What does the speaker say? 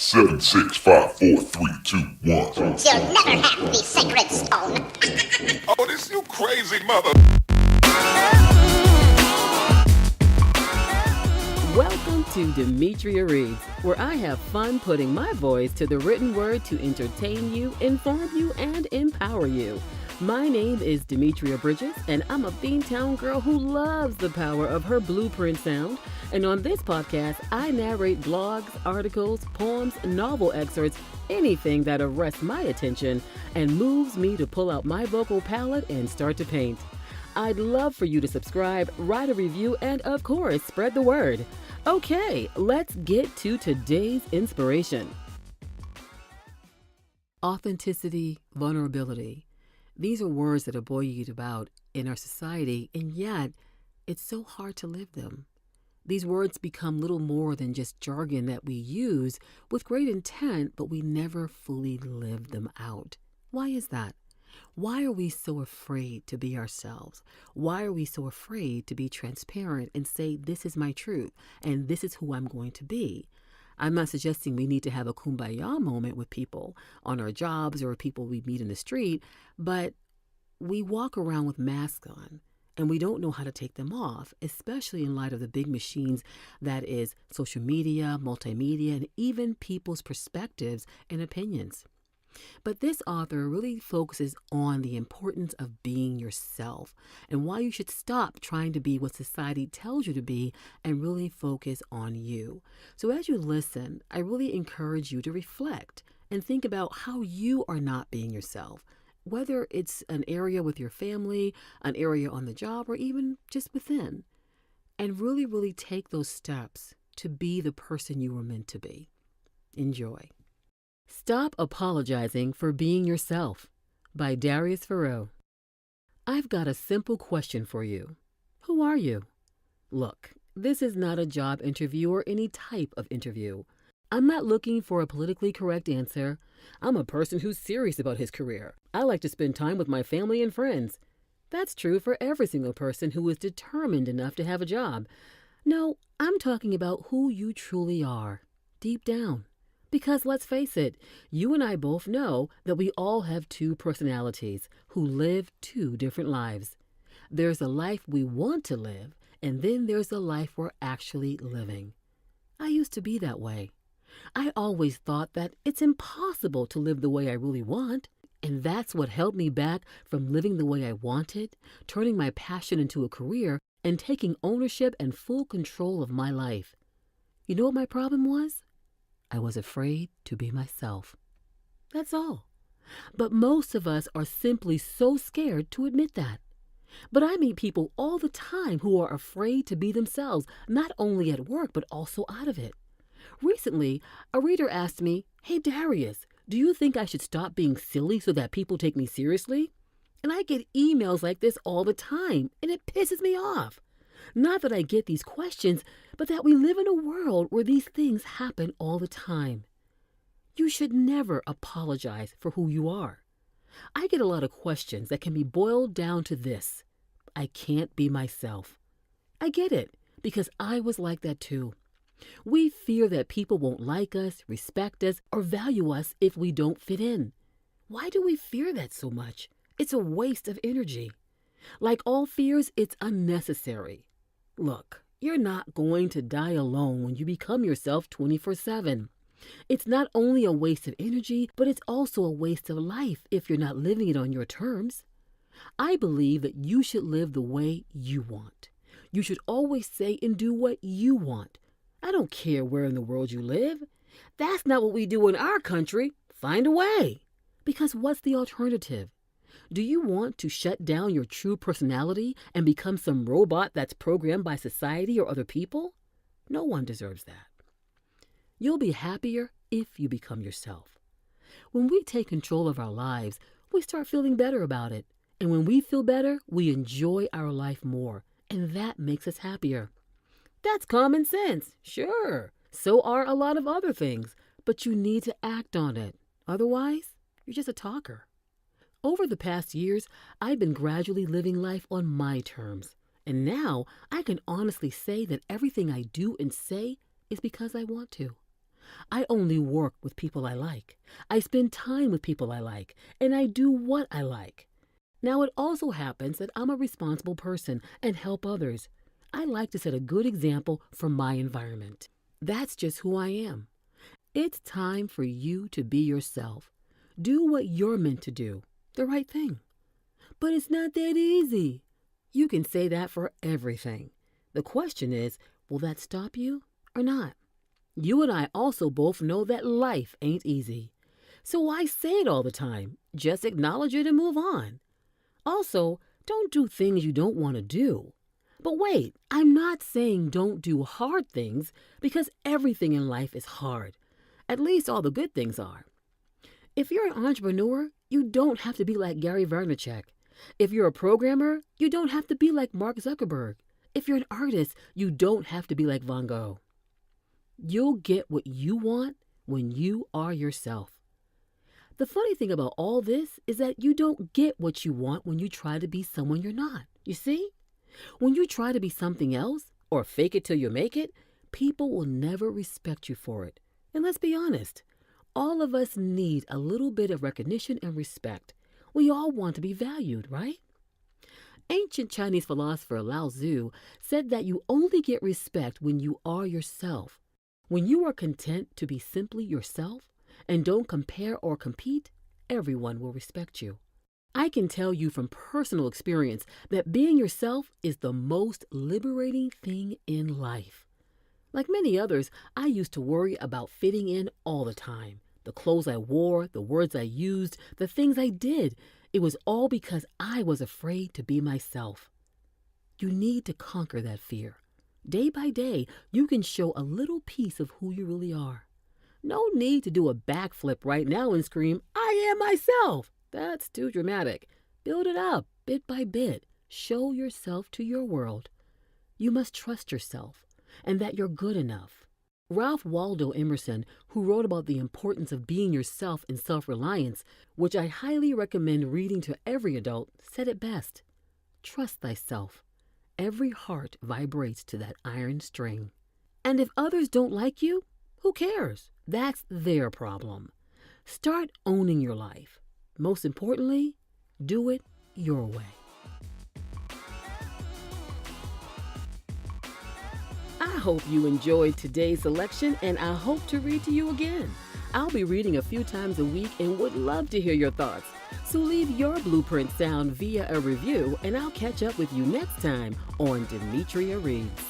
7, 6, 5, 4, 3, 2, 1. You'll never have the sacred stone. Oh, this you crazy mother. Welcome to Demetria Reads, where I have fun putting my voice to the written word to entertain you, inform you, and empower you. My name is Demetria Bridges, and I'm a Beantown girl who loves the power of her blueprint sound. And on this podcast, I narrate blogs, articles, poems, novel excerpts, anything that arrests my attention and moves me to pull out my vocal palette and start to paint. I'd love for you to subscribe, write a review, and of course, spread the word. Okay, let's get to today's inspiration. Authenticity, vulnerability. These are words that are buoyed about in our society, and yet it's so hard to live them. These words become little more than just jargon that we use with great intent, but we never fully live them out. Why is that? Why are we so afraid to be ourselves? Why are we so afraid to be transparent and say, this is my truth and this is who I'm going to be? I'm not suggesting we need to have a kumbaya moment with people on our jobs or people we meet in the street, but we walk around with masks on and we don't know how to take them off, especially in light of the big machines that is social media, multimedia, and even people's perspectives and opinions. But this author really focuses on the importance of being yourself and why you should stop trying to be what society tells you to be and really focus on you. So as you listen, I really encourage you to reflect and think about how you are not being yourself, whether it's an area with your family, an area on the job, or even just within, and really take those steps to be the person you were meant to be. Enjoy. Stop Apologizing for Being Yourself by Darius Foroux. I've got a simple question for you. Who are you? Look, this is not a job interview or any type of interview. I'm not looking for a politically correct answer. I'm a person who's serious about his career. I like to spend time with my family and friends. That's true for every single person who is determined enough to have a job. No, I'm talking about who you truly are, deep down. Because let's face it, you and I both know that we all have two personalities who live two different lives. There's a life we want to live, and then there's a life we're actually living. I used to be that way. I always thought that it's impossible to live the way I really want, and that's what held me back from living the way I wanted, turning my passion into a career, and taking ownership and full control of my life. You know what my problem was? I was afraid to be myself. That's all. But most of us are simply so scared to admit that. But I meet people all the time who are afraid to be themselves, not only at work, but also out of it. Recently, a reader asked me, "Hey Darius, do you think I should stop being silly so that people take me seriously?" And I get emails like this all the time, and it pisses me off. Not that I get these questions, but that we live in a world where these things happen all the time. You should never apologize for who you are. I get a lot of questions that can be boiled down to this: I can't be myself. I get it, because I was like that too. We fear that people won't like us, respect us, or value us if we don't fit in. Why do we fear that so much? It's a waste of energy. Like all fears, it's unnecessary. Look, you're not going to die alone when you become yourself 24/7. It's not only a waste of energy, but it's also a waste of life if you're not living it on your terms. I believe that you should live the way you want. You should always say and do what you want. I don't care where in the world you live. That's not what we do in our country. Find a way. Because what's the alternative? Do you want to shut down your true personality and become some robot that's programmed by society or other people? No one deserves that. You'll be happier if you become yourself. When we take control of our lives, we start feeling better about it. And when we feel better, we enjoy our life more. And that makes us happier. That's common sense, sure. So are a lot of other things. But you need to act on it. Otherwise, you're just a talker. Over the past years, I've been gradually living life on my terms. And now I can honestly say that everything I do and say is because I want to. I only work with people I like. I spend time with people I like, and I do what I like. Now, it also happens that I'm a responsible person and help others. I like to set a good example for my environment. That's just who I am. It's time for you to be yourself. Do what you're meant to do, the right thing. But it's not that easy. You can say that for everything. The question is, will that stop you or not? You and I also both know that life ain't easy. So why say it all the time? Just acknowledge it and move on. Also, don't do things you don't want to do. But wait, I'm not saying don't do hard things, because everything in life is hard. At least all the good things are. If you're an entrepreneur, you don't have to be like Gary Vaynerchuk. If you're a programmer, you don't have to be like Mark Zuckerberg. If you're an artist, you don't have to be like Van Gogh. You'll get what you want when you are yourself. The funny thing about all this is that you don't get what you want when you try to be someone you're not. You see? When you try to be something else, or fake it till you make it, people will never respect you for it. And let's be honest, all of us need a little bit of recognition and respect. We all want to be valued, right? Ancient Chinese philosopher Lao Tzu said that you only get respect when you are yourself. When you are content to be simply yourself and don't compare or compete, everyone will respect you. I can tell you from personal experience that being yourself is the most liberating thing in life. Like many others, I used to worry about fitting in all the time. The clothes I wore, the words I used, the things I did. It was all because I was afraid to be myself. You need to conquer that fear. Day by day, you can show a little piece of who you really are. No need to do a backflip right now and scream, "I am myself." That's too dramatic. Build it up, bit by bit. Show yourself to your world. You must trust yourself and that you're good enough. Ralph Waldo Emerson, who wrote about the importance of being yourself and self-reliance, which I highly recommend reading to every adult, said it best. Trust thyself. Every heart vibrates to that iron string. And if others don't like you, who cares? That's their problem. Start owning your life. Most importantly, do it your way. I hope you enjoyed today's selection, and I hope to read to you again. I'll be reading a few times a week and would love to hear your thoughts. So leave your blueprint sound via a review, and I'll catch up with you next time on Demetria Reads.